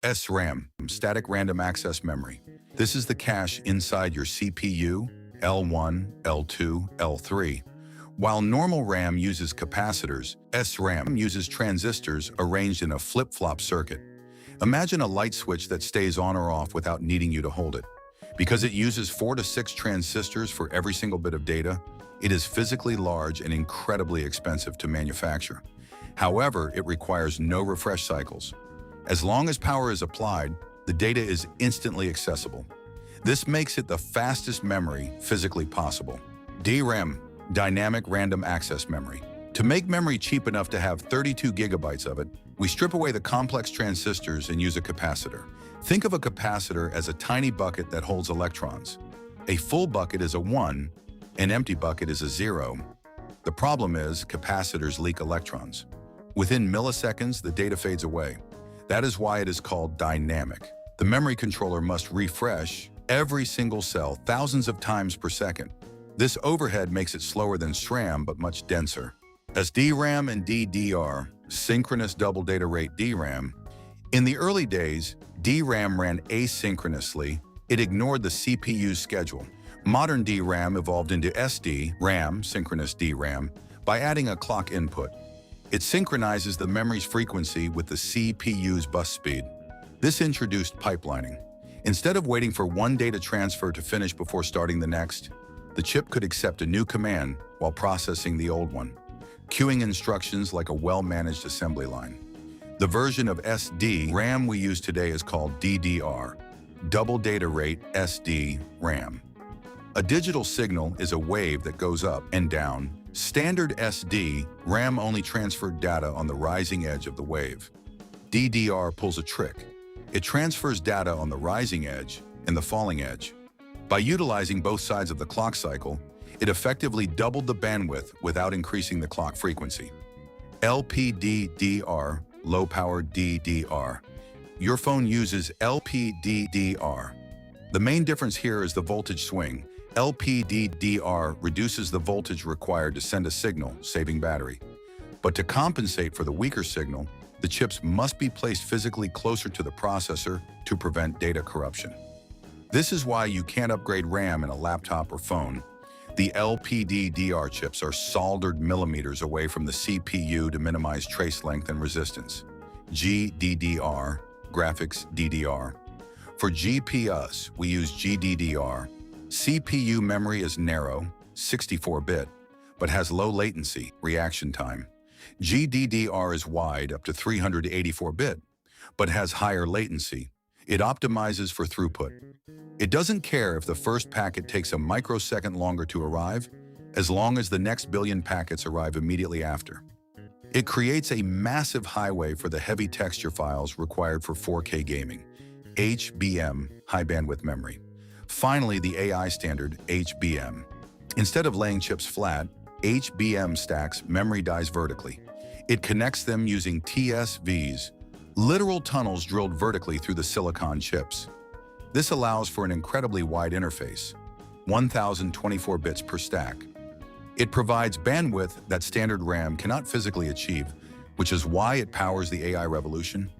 SRAM, static random access memory. This is the cache inside your CPU, L1, L2, L3. While normal RAM uses capacitors, SRAM uses transistors arranged in a flip-flop circuit. Imagine a light switch that stays on or off without needing you to hold it. Because it uses 4 to 6 transistors for every single bit of data, it is physically large and incredibly expensive to manufacture. However, it requires no refresh cycles. As long as power is applied, the data is instantly accessible. This makes it the fastest memory physically possible. DRAM, dynamic random access memory. To make memory cheap enough to have 32 gigabytes of it, we strip away the complex transistors and use a capacitor. Think of a capacitor as a tiny bucket that holds electrons. A full bucket is a 1, an empty bucket is a 0. The problem is capacitors leak electrons. Within milliseconds, the data fades away. That is why it is called dynamic. The memory controller must refresh every single cell thousands of times per second. This overhead makes it slower than SRAM but much denser. As DRAM and DDR, synchronous double data rate DRAM. In the early days, DRAM ran asynchronously. It ignored the CPU's schedule. Modern DRAM evolved into SDRAM, synchronous DRAM, by adding a clock input. It synchronizes the memory's frequency with the CPU's bus speed. This introduced pipelining. Instead of waiting for one data transfer to finish before starting the next, the chip could accept a new command while processing the old one, queuing instructions like a well-managed assembly line. The version of SDRAM we use today is called DDR, double data rate SDRAM. A digital signal is a wave that goes up and down. Standard SDRAM only transferred data on the rising edge of the wave. DDR pulls a trick. It transfers data on the rising edge and the falling edge. By utilizing both sides of the clock cycle, it effectively doubled the bandwidth without increasing the clock frequency. lpddr, low-power DDR. Your phone uses lpddr. The main difference here is the voltage swing. lpddr reduces the voltage required to send a signal, saving battery. But to compensate for the weaker signal, the chips must be placed physically closer to the processor to prevent data corruption. This is why you can't upgrade RAM in a laptop or phone. The lpddr chips are soldered millimeters away from the CPU to minimize trace length and resistance. GDDR, graphics DDR. For GPUs, we use GDDR. CPU memory is narrow, 64-bit, but has low latency, reaction time. GDDR is wide, up to 384-bit, but has higher latency. It optimizes for throughput. It doesn't care if the first packet takes a microsecond longer to arrive, as long as the next billion packets arrive immediately after. It creates a massive highway for the heavy texture files required for 4K gaming. HBM, high bandwidth memory. Finally, the AI standard, HBM. Instead of laying chips flat, HBM stacks memory dies vertically. It connects them using TSVs, literal tunnels drilled vertically through the silicon chips. This allows for an incredibly wide interface, 1024 bits per stack. It provides bandwidth that standard RAM cannot physically achieve, which is why it powers the AI revolution.